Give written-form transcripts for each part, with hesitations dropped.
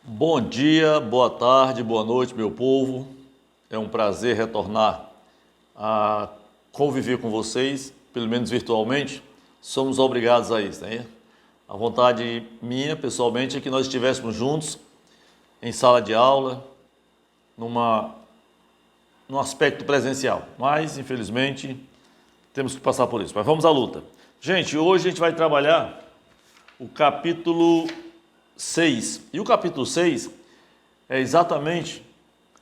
Bom dia, boa tarde, boa noite, meu povo. É um prazer retornar a conviver com vocês, pelo menos virtualmente. Somos obrigados a isso, né? A vontade minha, pessoalmente, é que nós estivéssemos juntos em sala de aula, num aspecto presencial. Mas, infelizmente, temos que passar por isso. Mas vamos à luta. Gente, hoje a gente vai trabalhar o capítulo 6. E o capítulo 6 é exatamente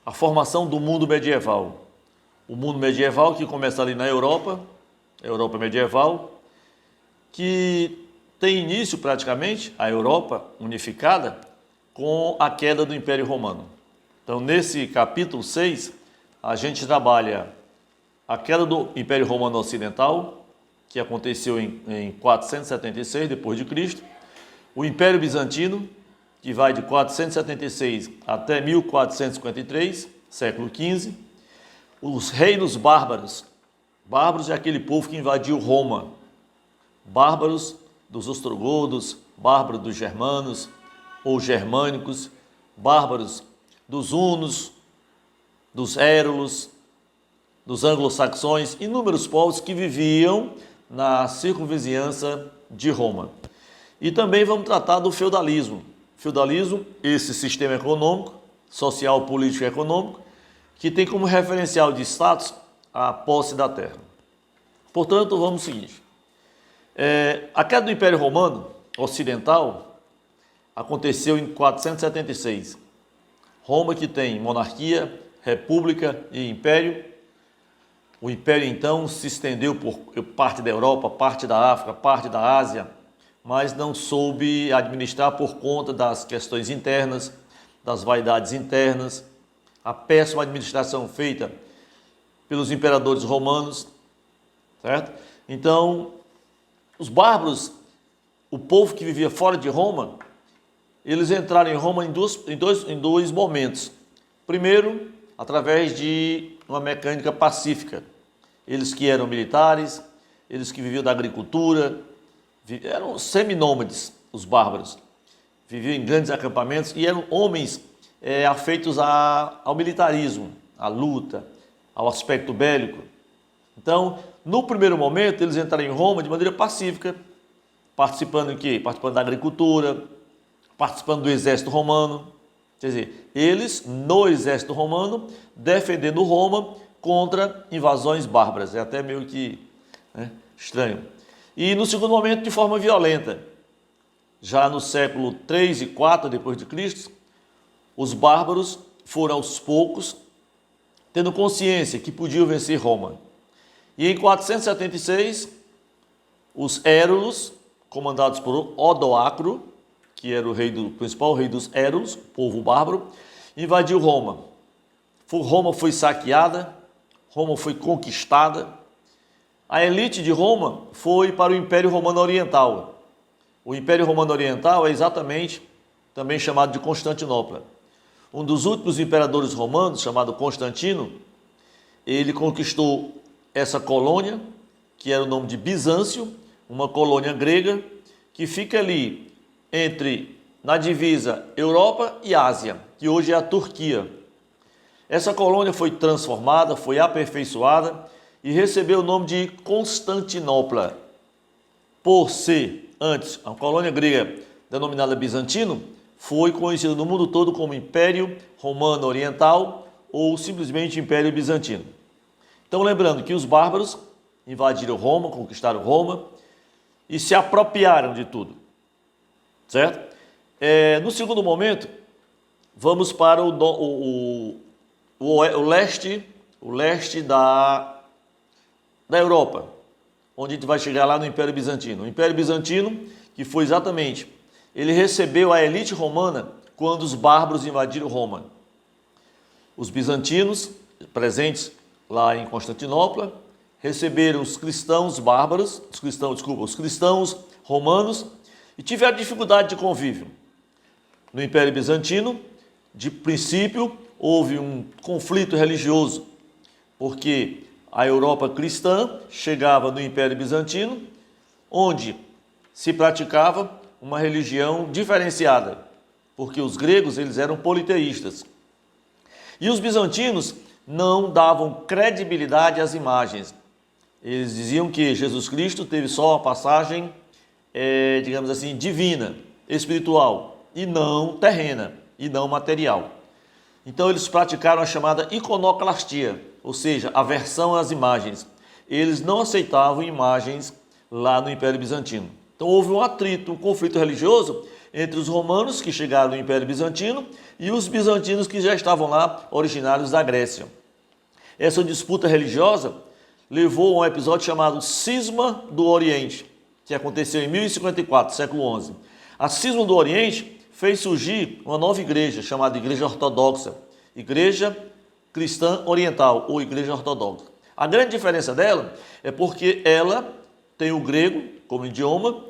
a formação do mundo medieval. O mundo medieval que começa ali na Europa, a Europa medieval, que tem início praticamente, a Europa unificada, com a queda do Império Romano. Então, nesse capítulo 6, a gente trabalha a queda do Império Romano Ocidental, que aconteceu em 476 depois de Cristo, o Império Bizantino, que vai de 476 até 1453, século XV, os reinos bárbaros. Bárbaros é aquele povo que invadiu Roma. Bárbaros dos ostrogodos, bárbaros dos germanos ou germânicos, bárbaros dos hunos, dos érulos, dos anglo-saxões, inúmeros povos que viviam na circunvizinhança de Roma. E também vamos tratar do feudalismo. Feudalismo, esse sistema econômico, social, político e econômico, que tem como referencial de status a posse da terra. Portanto, vamos ao seguinte. A queda do Império Romano Ocidental aconteceu em 476. Roma, que tem monarquia, república e império. O império, então, se estendeu por parte da Europa, parte da África, parte da Ásia, mas não soube administrar por conta das questões internas, das vaidades internas, a péssima administração feita pelos imperadores romanos, certo? Então, os bárbaros, o povo que vivia fora de Roma, eles entraram em Roma em dois momentos. Primeiro, através de uma mecânica pacífica. Eles que eram militares, eles que viviam da agricultura, eram seminômades, os bárbaros. Viviam em grandes acampamentos e eram homens afeitos ao militarismo, à luta, ao aspecto bélico. Então, no primeiro momento, eles entraram em Roma de maneira pacífica, participando em quê? Participando da agricultura, participando do exército romano. Quer dizer, eles, no exército romano, defendendo Roma contra invasões bárbaras. É até meio que estranho. E no segundo momento, de forma violenta. Já no século 3 e 4 depois de Cristo, os bárbaros foram aos poucos tendo consciência que podiam vencer Roma. E em 476, os érulos, comandados por Odoacro, que era o principal rei dos érulos, povo bárbaro, invadiu Roma. Roma foi saqueada, Roma foi conquistada. A elite de Roma foi para o Império Romano Oriental. O Império Romano Oriental é exatamente também chamado de Constantinopla. Um dos últimos imperadores romanos, chamado Constantino, ele conquistou essa colônia, que era o nome de Bizâncio, uma colônia grega, que fica ali na divisa Europa e Ásia, que hoje é a Turquia. Essa colônia foi transformada, foi aperfeiçoada e recebeu o nome de Constantinopla. Por ser, antes, a colônia grega denominada Bizantino, foi conhecida no mundo todo como Império Romano Oriental ou simplesmente Império Bizantino. Então, lembrando que os bárbaros invadiram Roma, conquistaram Roma e se apropriaram de tudo, certo? No segundo momento, vamos para o leste da Europa, onde a gente vai chegar lá no Império Bizantino. O Império Bizantino, que foi exatamente, ele recebeu a elite romana quando os bárbaros invadiram Roma. Os bizantinos, presentes lá em Constantinopla, receberam os cristãos bárbaros, os cristãos romanos, e tiveram dificuldade de convívio. No Império Bizantino, de princípio, houve um conflito religioso, porque a Europa cristã chegava no Império Bizantino, onde se praticava uma religião diferenciada, porque os gregos eles eram politeístas. E os bizantinos não davam credibilidade às imagens. Eles diziam que Jesus Cristo teve só uma passagem, digamos assim, divina, espiritual, e não terrena, e não material. Então eles praticaram a chamada iconoclastia, ou seja, aversão às imagens. Eles não aceitavam imagens lá no Império Bizantino. Então houve um atrito, um conflito religioso entre os romanos que chegaram no Império Bizantino e os bizantinos que já estavam lá, originários da Grécia. Essa disputa religiosa levou a um episódio chamado Cisma do Oriente, que aconteceu em 1054, século XI. A Cisma do Oriente fez surgir uma nova igreja, chamada Igreja Ortodoxa, Igreja Cristã Oriental, ou Igreja Ortodoxa. A grande diferença dela é porque ela tem o grego como idioma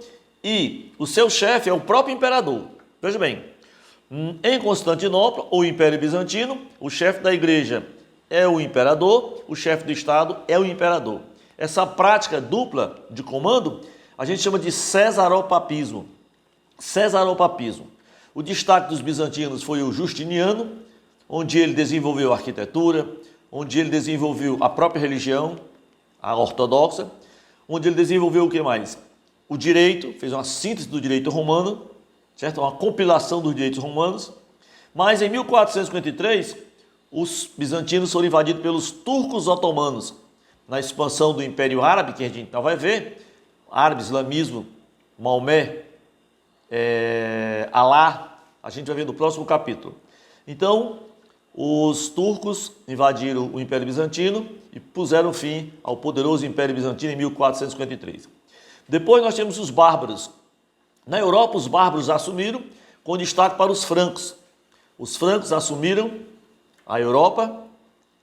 e o seu chefe é o próprio imperador. Veja bem, em Constantinopla, o Império Bizantino, o chefe da igreja é o imperador, o chefe do Estado é o imperador. Essa prática dupla de comando a gente chama de cesaropapismo. Cesaropapismo. O destaque dos bizantinos foi o Justiniano, onde ele desenvolveu a arquitetura, onde ele desenvolveu a própria religião, a ortodoxa, onde ele desenvolveu o que mais? O direito, fez uma síntese do direito romano, certo? Uma compilação dos direitos romanos. Mas em 1453, os bizantinos foram invadidos pelos turcos otomanos. Na expansão do Império Árabe, que a gente vai ver, árabe, islamismo, Maomé, Alá, a gente vai ver no próximo capítulo. Então, os turcos invadiram o Império Bizantino e puseram fim ao poderoso Império Bizantino em 1453. Depois nós temos os bárbaros. Na Europa, os bárbaros assumiram, com destaque para os francos. Os francos assumiram a Europa,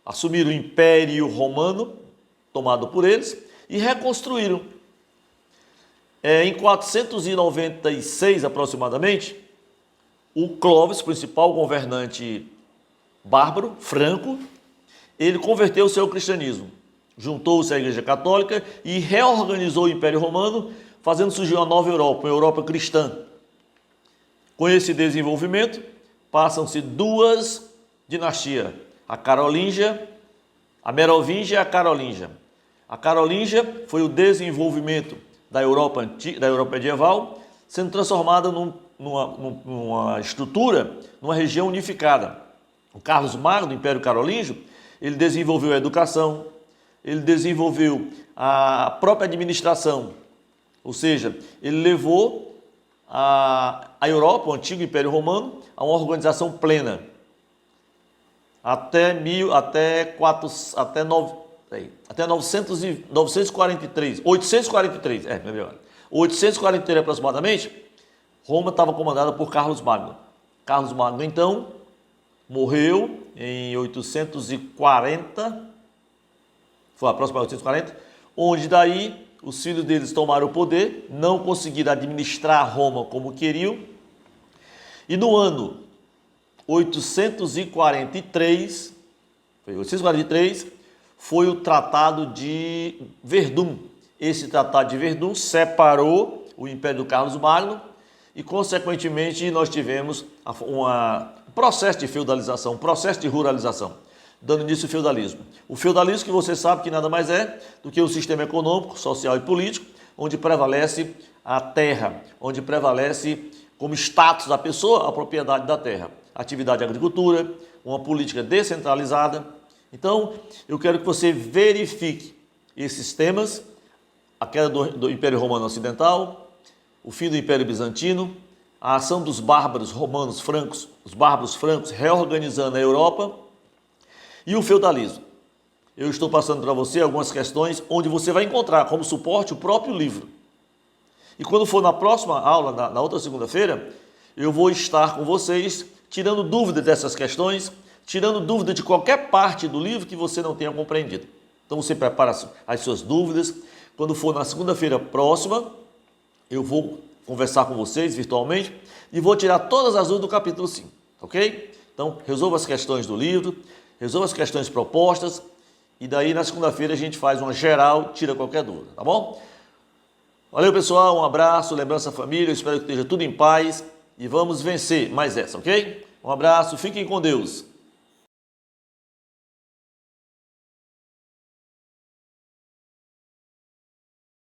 assumiram o Império Romano, tomado por eles, e reconstruíram. Em 496, aproximadamente, o Clovis, principal governante bárbaro, franco, ele converteu-se ao cristianismo, juntou-se à Igreja Católica e reorganizou o Império Romano, fazendo surgir uma nova Europa, uma Europa cristã. Com esse desenvolvimento, passam-se duas dinastias, a Carolíngia, a Merovingia e a Carolíngia. A Carolíngia foi o desenvolvimento da Europa medieval, sendo transformada numa estrutura, numa região unificada. O Carlos Magno, do Império Carolíngio, ele desenvolveu a educação, ele desenvolveu a própria administração, ou seja, ele levou a Europa, o antigo Império Romano, a uma organização plena. Até 843 aproximadamente, Roma estava comandada por Carlos Magno. Carlos Magno, então, morreu em 840, foi aproximadamente 840, onde daí os filhos deles tomaram o poder, não conseguiram administrar Roma como queriam, e no ano 843, foi o Tratado de Verdun. Esse Tratado de Verdun separou o Império do Carlos Magno e, consequentemente, nós tivemos um processo de feudalização, um processo de ruralização, dando início ao feudalismo. O feudalismo, que você sabe que nada mais é do que o sistema econômico, social e político, onde prevalece a terra, onde prevalece como status da pessoa a propriedade da terra, atividade de agricultura, uma política descentralizada. Então, eu quero que você verifique esses temas: a queda do Império Romano Ocidental, o fim do Império Bizantino, a ação dos bárbaros romanos francos, os bárbaros francos reorganizando a Europa, e o feudalismo. Eu estou passando para você algumas questões onde você vai encontrar como suporte o próprio livro. E quando for na próxima aula, na outra segunda-feira, eu vou estar com vocês tirando dúvida dessas questões, tirando dúvida de qualquer parte do livro que você não tenha compreendido. Então você prepara as suas dúvidas. Quando for na segunda-feira próxima, eu vou conversar com vocês virtualmente e vou tirar todas as dúvidas do capítulo 5, ok? Então, resolva as questões do livro, resolva as questões propostas e daí na segunda-feira a gente faz uma geral, tira qualquer dúvida, tá bom? Valeu, pessoal, um abraço, lembrança família, eu espero que esteja tudo em paz e vamos vencer mais essa, ok? Um abraço, fiquem com Deus.